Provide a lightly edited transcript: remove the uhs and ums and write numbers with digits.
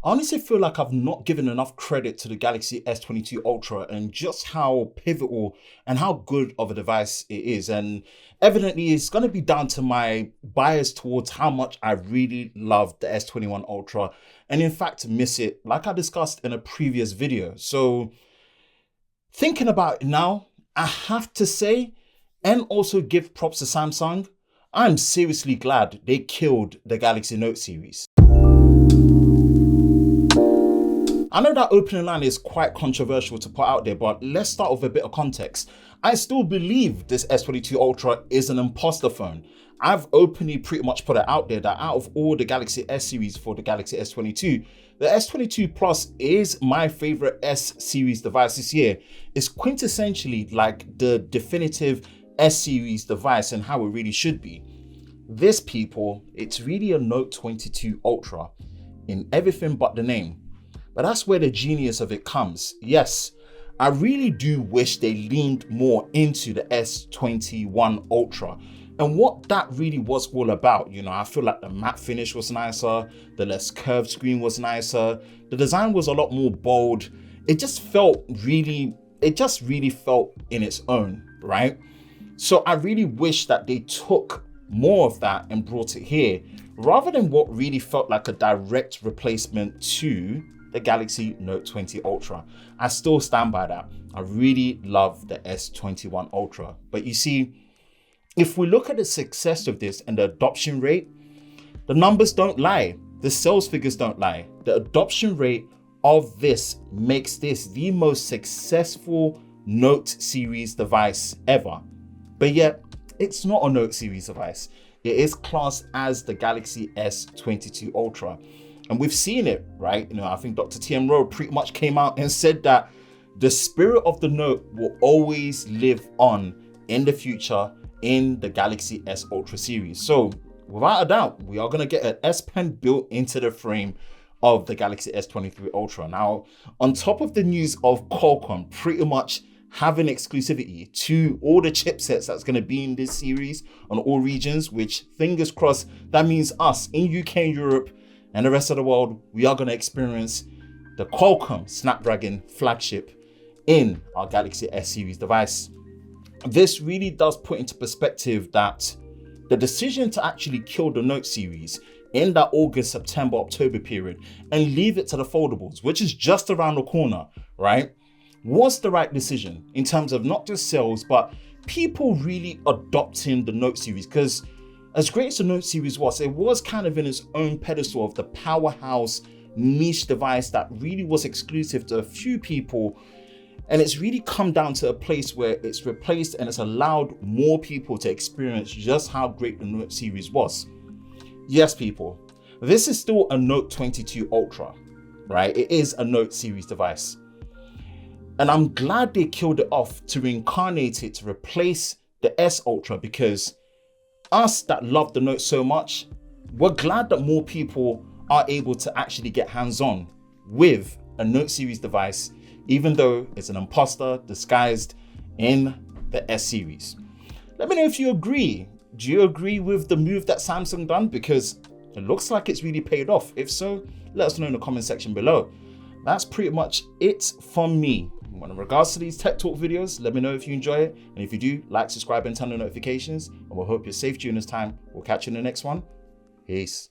I honestly feel like I've not given enough credit to the Galaxy S22 Ultra and just how pivotal and how good of a device it is. And evidently it's going to be down to my bias towards how much I really love the S21 Ultra and in fact miss it, like I discussed in a previous video. So thinking about it now, I have to say, and also give props to Samsung, I'm seriously glad they killed the Galaxy Note series. I know that opening line is quite controversial to put out there, but let's start with a bit of context. I still believe this S22 Ultra is an imposter phone. I've openly pretty much put it out there that out of all the Galaxy S series for the Galaxy S22, the S22 Plus is my favorite S series device this year. It's quintessentially like the definitive S series device and how it really should be. This, people, it's really a Note 22 Ultra in everything but the name. But that's where the genius of it comes. Yes, I really do wish they leaned more into the S21 Ultra and what that really was all about. You know, I feel like the matte finish was nicer, the less curved screen was nicer, the design was a lot more bold. It just really felt in its own, right? So I really wish that they took more of that and brought it here, rather than what really felt like a direct replacement to the Galaxy Note 20 Ultra. I still stand by that. I really love the S21 Ultra. But you see, if we look at the success of this and the adoption rate, the numbers don't lie. The sales figures don't lie. The adoption rate of this makes this the most successful Note series device ever. But yet, it's not a Note series device. It is classed as the Galaxy S22 Ultra. And we've seen it, right? You know, I think Dr. TM Rowe pretty much came out and said that the spirit of the Note will always live on in the future in the Galaxy S Ultra series. So without a doubt, we are going to get an S Pen built into the frame of the Galaxy S23 Ultra. Now, on top of the news of Qualcomm pretty much having exclusivity to all the chipsets that's going to be in this series on all regions, which fingers crossed, that means us in UK and Europe and the rest of the world, we are going to experience the Qualcomm Snapdragon flagship in our Galaxy S series device. This really does put into perspective that the decision to actually kill the Note series in that August, September, October period and leave it to the foldables, which is just around the corner, right, was the right decision in terms of not just sales, but people really adopting the Note series. Because as great as the Note series was, it was kind of in its own pedestal of the powerhouse niche device that really was exclusive to a few people. And it's really come down to a place where it's replaced and it's allowed more people to experience just how great the Note series was. Yes, people, this is still a Note 22 Ultra, right? It is a Note series device. And I'm glad they killed it off to reincarnate it to replace the S Ultra, because us that love the Note so much, we're glad that more people are able to actually get hands-on with a Note series device, even though it's an imposter disguised in the S series. Let me know if you agree. Do you agree with the move that Samsung done? Because it looks like it's really paid off. If so, let us know in the comment section below. That's pretty much it from me. In regards to these tech talk videos, let me know if you enjoy it. And if you do, like, subscribe, and turn on notifications. And we'll hope you're safe during this time. We'll catch you in the next one. Peace.